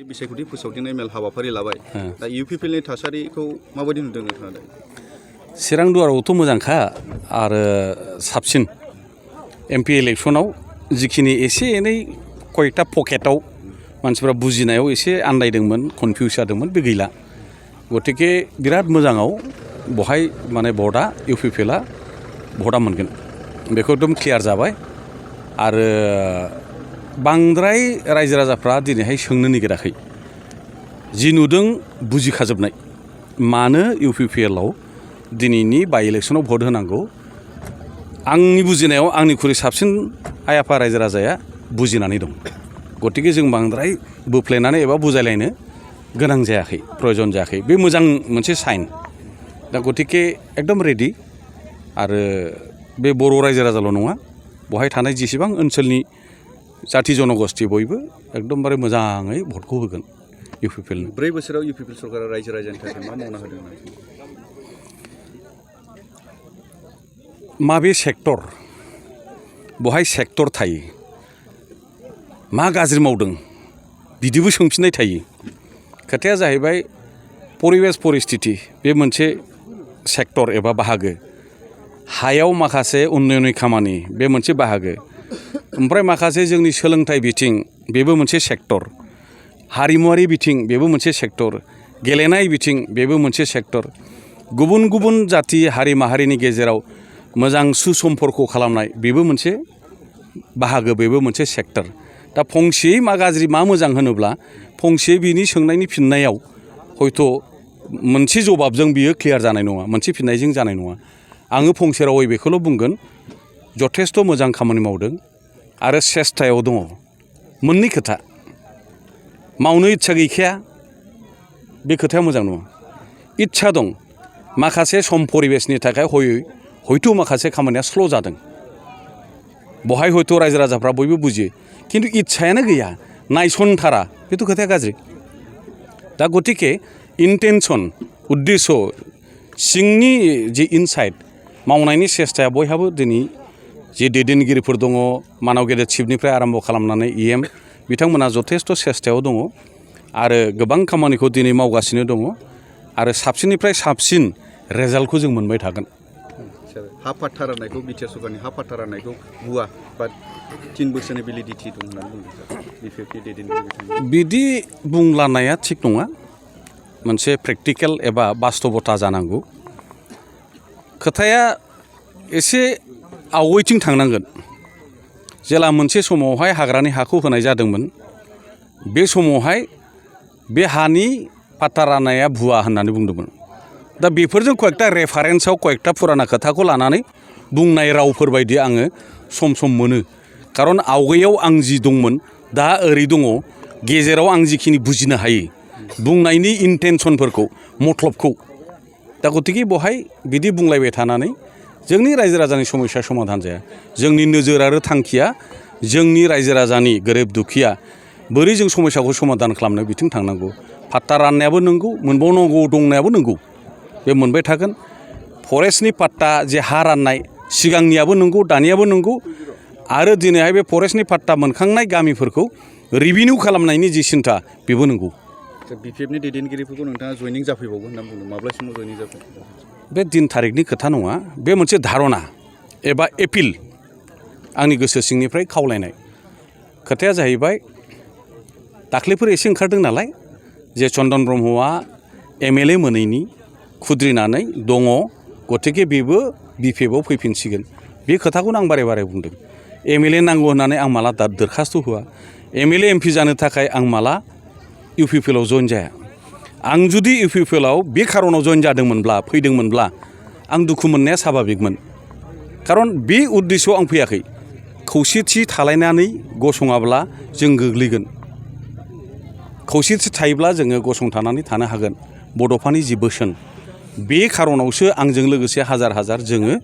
बिसायख'थि फोसावदिंनाय मेल हाबाफारि लाबाय दा इउपिपिएलनि थासारिखौ माबायदि नुदों नोंथाङा? चिरां दुवारावथ' मोजांखा आरो साबसिन एमपि इलेक्सनाव जिखिनि एसे एनै कयटा पकेटाव मानसिफ्रा बुजिनायाव एसे आन्दायदोंमोन कनफिउस जादोंमोन बे गैला गतिके बिराद मोजाङाव बहाय माने भटआ इउपिपिएलआ भटआ मोनगोन बेखौ एकदम क्लियार जाबाय आरो बांद्राय रायजो राजाफ्रा दिनैहाय सोंनो नागिराखै जि नुदों बुजिखाजोबनाय मानो इउपिपिएलआव दिनैनि बाइ इलेक्सनाव भट होनांगौ आंनि बुजिनायाव आंनिख्रुइ साबसिन आइ आफा रायजो राजाया बुजिनानै दं गतिके जों बांद्राय बोफ्लेनानै एबा बुजायलायनो गोनां जायाखै प्रयजन जायाखै बे मोजां मोनसे साइन दा गतिके एकदम रेडि आरो बे बर' रायजो राजाल' नङा बहाय थानाय जेसेबां ओनसोलनि जाथि जनगोष्ठी बयबो एकदमबारे मोजाङै भटखौ होगोन इउपिपिएलनो। 4 बोसोराव इउपिपिएल सरकारा रायजो राजानि थाखाय मा मावना होदों? माबे सेक्टर बहाय सेक्टर थायो मा गाज्रि मावदों बिदिबो सोंफिननाय थायो खोथाया जाहैबाय परिबेस परिस्थिति बे मोनसे सेक्टर एबा बाहागो हायाव माखासे उन्नयननि खामानि बे मोनसे बाहागो ओमफ्राय माखासे जोंनि सोलोंथाइ बिथिं बेबो मोनसे सेक्टर हारिमुवारि बिथिं बेबो मोनसे सेक्टर गेलेनाय बिथिं बेबो मोनसे सेक्टर गुबुन गुबुन जाथि हारि माहारिनि गेजेराव मोजां सुसम्पर्क खालामनाय बेबो मोनसे बाहागो बेबो मोनसे सेक्टर दा फंसेयै मा गाज्रि मा मोजां होनोब्ला फंसेयै बिनि सोंनायनि फिननायाव हयथ' मोनसे जवाबजों बियो क्लियार जानाय नङा मोनसे फिननायजों जानाय नङा आङो फंसे रावै बेखौल' बुंगोन जथेस्थ' मोजां खामानि मावदों आरो सेस्थायाव दङ मोननै खोथा मावनो इच्छा गैखाया बे खोथाया मोजां नङा इच्छा दं माखासे सम परिबेसनि थाखाय हयथ' माखासे खामानिया स्ल' जादों बहाय हयथ' रायजो राजाफ्रा बयबो बुजियो खिन्थु इच्छायानो गैया नायसनथारा बेथ' खोथाया गाज्रि दा गतिके इन्टेनसन उद्देश्य सिंनि जि इनसाइट मावनायनि सेस्थाया बयहाबो दिनै जे दैदेनगिरिफोर दङ मानाव गेदेर चिफनिफ्राय आरम्भ खालामनानै इएम बिथांमोना जथेस्थ' सेस्थायाव दङ आरो गोबां खामानिखौ दिनै मावगासिनो दङ आरो साबसिननिफ्राय साबसिन रेजाल्टखौ जों मोनबाय थागोन। हा पाट्टा राननायखौ बिटिआर सरकारनि हा पाट्टा राननायखौ बुवा बा 3 बोसोरनि भेलिडिटि दं होननानै बुंदों बिदि बुंलानाया थिग नङा मोनसे प्रेक्टिकेल एबा बास्तबता जानांगौ खोथाया एसे आवगायथिं थांनांगोन जेला मोनसे समावहाय हाग्रानि हाखौ होनाय जादोंमोन बे समावहाय बे हानि पाट्टा राननाया भुवा होननानै बुंदोंमोन दा बेफोरजों कयेकटा रेफारेन्सआव कयेकटा फुराना खोथाखौ लानानै बुंनाय रावफोरबायदि आङो सम सम मोनो खारन आवगायाव आं जि दंमोन दा ओरै दङ गेजेराव आं जिखिनि बुजिनो हायो बुंनायनि इन्टेनसनफोरखौ मतलबखौ दा गतिके बहाय बिदि बुंलायबाय थानानै जोंनि रायजो राजानि समस्या समाधान जाया जोंनि नोजोर आरो थांखिया जोंनि रायजो राजानि गोरिब दुखिया बोरै जों समस्याखौ समाधान खालामनो बिथिं थांनांगौ पाट्टा राननायाबो नंगौ मोनबावनांगौ दंनायाबो नंगौ बे मोनबाय थागोन फरेस्टनि पाट्टा जे हा राननाय सिगांनियाबो नंगौ दानियाबो नंगौ आरो दिनैहाय बे फरेस्टनि पाट्टा मोनखांनाय गामिफोरखौ रिभिनिउ खालामनायनि जि सिन्था बेबो नंगौ। बिपिएफनि दैदेनगिरिफोरखौ नोंथाङा जयनिं जाफैबावगोन होनना बुंदों माब्लासिमाव जयनिं जाफैगोन? बे दिन थारिखनि खोथा नङा बे मोनसे धारना एबा एपिल आंनि गोसो सिंनिफ्राय खावलायनाय खोथाया जाहैबाय दाख्लैफोर एसे ओंखारदों नालाय जे चन्दन ब्रह्मआ एमएलए मोनैनि खुद्रिनानै दङ गतिके बेबो बिपिएफआव फैफिनसिगोन बे खोथाखौनो आं बारे बारे बुंदों एमएलए नांगौ होननानै आं माला दरखास्त होआ एमएलए एमपि जानो थाखाय आं माला इउपिपिएलआव जइन जाया आं जुदि इउपिपिएलआव बे खारनाव जइन जादोंमोनब्ला फैदोंमोनब्ला आं दुखु मोननाया स्वाभाबिकमोन खारन बे उद्देश्यआव आं फैयाखै खौसेथि थालायनानै गसङाब्ला जों गोग्लैगोन खौसेथि थायोब्ला जोङो गसंथानानै थानो हागोन बड'फानि जि बोसोन बे खारनावसो आंजों लोगोसे हाजार हाजार जोङो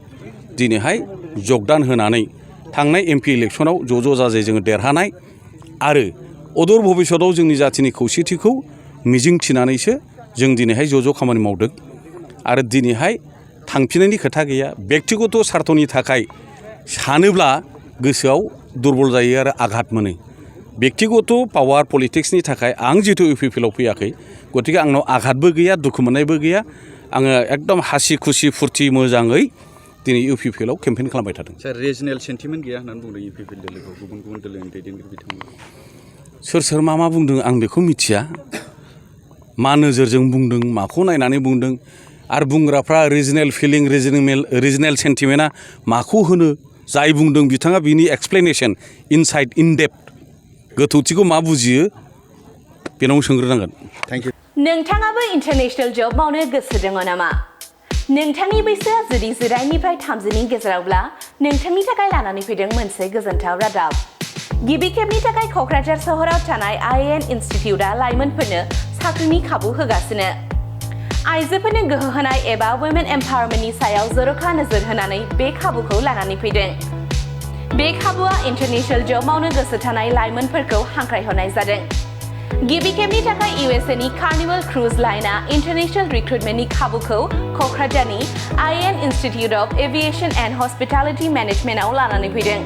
दिनैहाय जगदान होनानै थांनाय एमपि इलेक्सनाव ज' जाजाय जोङो देरहानाय आरो अदर भबिष्यतआव जोंनि जाथिनि खौसेथिखौ मिजिं थिनानैसो जों दिनैहाय ज' खामानि मावदों आरो दिनैहाय थांफिननायनि खोथा गैया बेक्तिगत स्वार्थनि थाखाय सानोब्ला गोसोआव दुरबल जायो आरो आघात मोनो बेक्तिगत पावार पलिटिक्सनि थाखाय आं जितु इउपिपिएलाव फैयाखै गतिके आंनाव आघातबो गैया दुखु मोननायबो गैया आङो एकदम हासि खुसि फुर्ति मोजाङै दिनै इउपिपिएलाव केम्पेइन खालामबाय थादों सार रिजनेल सेन्टिमेन्ट गैया होननानै बुंदों इउपिपिएल दोलोखौ गुबुन गुबुन दोलोनि दैदेनगिरि बिथांमोना सोर मा बुंदों आं बेखौ मिथिया मा नोजोरजों बुंदों माखौ नायनानै बुंदों आरो बुंग्राफ्रा रिजनेल फिलिं रिजनेल सेन्टिमेन्टआ माखौ होनो जाय बुंदों बिथाङा बिनि एक्सप्लेनेसन इनसाइड इन डेप्थ गोथौथिखौ मा बुजियो बेनाव सोंग्रोनांगोन थेंक इउ नोंथाङाबो इन्टारनेशनेल जब मावनो गोसो दङ नामा नोंथांनि बैसोआ जुदि 9निफ्राय 30नि गेजेरावब्ला नोंथांनि थाखाय लानानै फैदों मोनसे गोजोनथाव रादाब गिबि खेबनि थाखाय क'क्राझार सहराव थानाय IAN इनस्टिट्युटआ लाइमोनफोरनो साख्रिनि खाबु होगासिनो आइजोफोरनो गोहो होनाय एबा वुमेन एम्पावारमेन्टनि सायाव जर'खा नोजोर होनानै बे खाबुखौ लानानै फैदों बे खाबुआ इन्टारनेशनेल जब मावनो गोसो थानाय लाइमोनफोरखौ हांख्रायहरनाय जादों गिबि खेबनि थाखाय इउएसएनि कार्निवल क्रुज लाइनआ इन्टारनेशनेल रिक्रुटमेन्टनि खाबुखौ क'क्राझारनि IAN institute of aviation and hospitality मेनेजमेन्टआव लानानै फैदों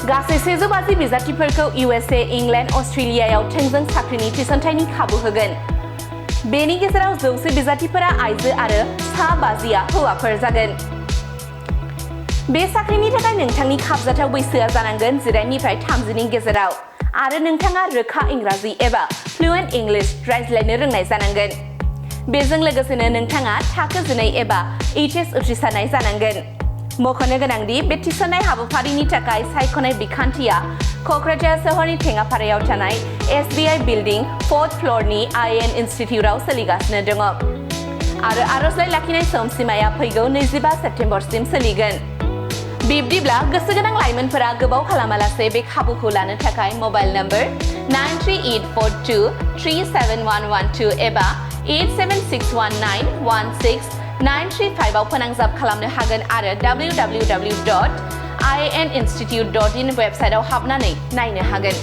गासै 150 बिजाथिफोरखौ USA, इंलेन्ड, अस्ट्रेलियायाव थोंजों साख्रिनि थिसनथायनि खाबु होगोन बेनि गेजेराव 100 बिजाथिफोरा आइजो आरो 50या हौवाफोर जागोन बे साख्रिनि थाखाय नोंथांनि खाबजाथाव बैसोआ जानांगोन 9निफ्राय 30नि गेजेराव आरो नोंथाङा रोखा इंराजि एबा फ्लुएन्ट इंलिश रायज्लायनो रोंनाय जानांगोन बेजों लोगोसेनो नोंथाङा थाखो 12 एबा HS उथ्रिसारनाय जानांगोन मख'नो गोनांदि बे थिसननाय हाबाफारिनि थाखाय सायख'नाय बिखान्थिया क'क्राझार सहरनि थेङापारायाव थानाय SBI बिल्डिं 4th फ्ल'रनि IAN इनस्टिट्युटआव सोलिगासिनो दङ आरो आर'जलाइ लाखिनाय समसिमाया फैगौ 25 सेप्तेम्बरसिम सोलिगोन बिब्दिब्ला गोसो गोनां लाइमोनफोरा गोबाव खालामालासे बे खाबुखौ लानो थाखाय मबाइल नम्बर 9384237112 एबा 8761916 आव फोनांजाब खालामनो हागोन आरो www.ianinstitute.in वेबसाइटआव हाबनानै नायनो हागोन